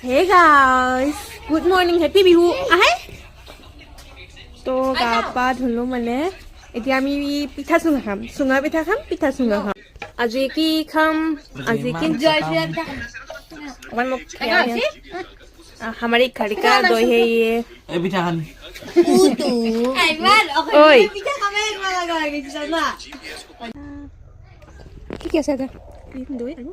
Hey guys, good morning, happy bihu. Ahay. তো গা পা ধুলো মানে এতিয়া আমি পিঠা চুঙা খাম, চুঙা পিঠা খাম, পিঠা চুঙা খাম। আজি কি খাম? আজি কি জয় পিঠা খাম। অকমান মোক हमारी घर का दो है ये पिठा खान ओए কি কি আছে এটা দই আৰু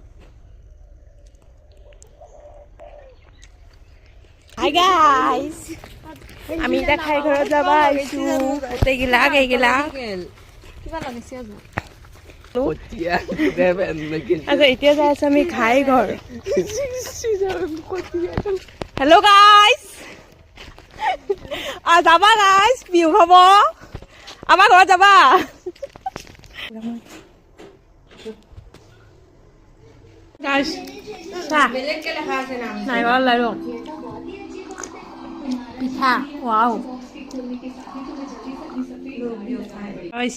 হাই গাইস আমি এটা খাই ঘৰত যাবা আইছো গোটেই গিলা কিবা লাগিছে আচ্ছা এতিয়া যাই আছো আমি খাই ঘৰ হেল্ল' গাইস যাবা গাইস বিহু খাব আমাৰ ঘৰত যাবা গাইস বেলেগকে লেখা আছে নাম নাৰিকল লাৰু পিঠা ওয়াও গাইস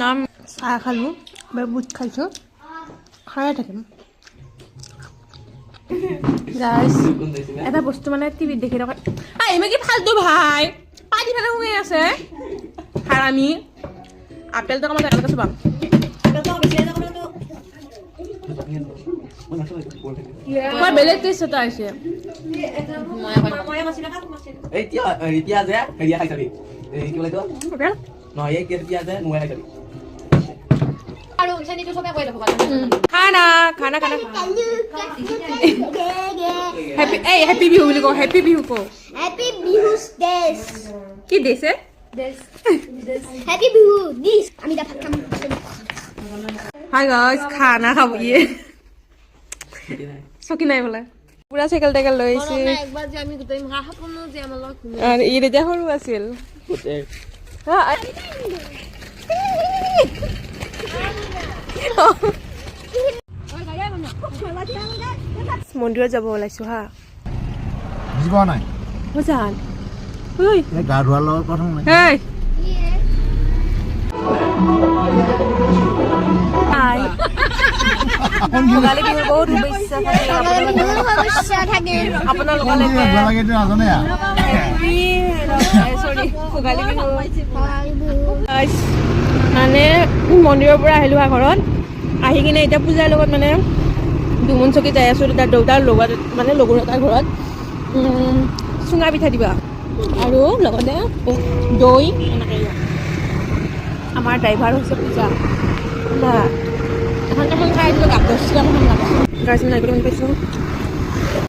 নাম চাহ খালো বুট খাইছো খাই থাকিম গাইস এটা বস্তু মানে টিভিত দেখি থকা ইমে কি ফালতু ভাই পাদি ফেলে শুই আছে হাৰামি আপেল তো কমা দেখা পাম মই বেলেগ টেষ্ট এটা আছে এতিয়া যে হেৰিয়া খাই চাবি কি বোলে তো নহয় এই কেতিয়া যে মই খাই চাবি আৰু চেনিটো সবে কৈ দেখবা খানা হেপি বিহু বুলি কও হেপি বিহু কও Happy Bihu's Days. কি দিছে Happy Bihu Days. আমি দা ফাকাম হাই গাইস খানা খাবো ইয়ে সকি নাই বলে পুরা সাইকেল টাইকেল লইছে একবার যে আমি গোটাই মহা হাপন যে আমার লগ আর ই রেজা হরু আছিল মন্দিৰত যাব ওলাইছো হা বুজিব নাই বুজান ঐ গা ধোৱাৰ লগত প্ৰথম হেই হাই ভোগালী বিহুৰ বহুত শুভেচ্ছা থাকে আপোনালোকলৈকে নাজানে চৰি ভোগালী বিহু মানে মন্দিৰৰ পৰা আহিলো হা ঘৰত আহি কিনে এতিয়া পূজাৰ লগত মানে দুমন চকী যাই আছো তাৰ দেউতাৰ লগত মানে লগৰ এটাৰ ঘৰত চুঙা পিঠা দিবা আৰু লগতে দৈ এনেকৈ আমাৰ ড্ৰাইভাৰ হৈছে পূজা এখন খাই দিলোঁ গাছ গাছ নাৰিকল পাইছোঁ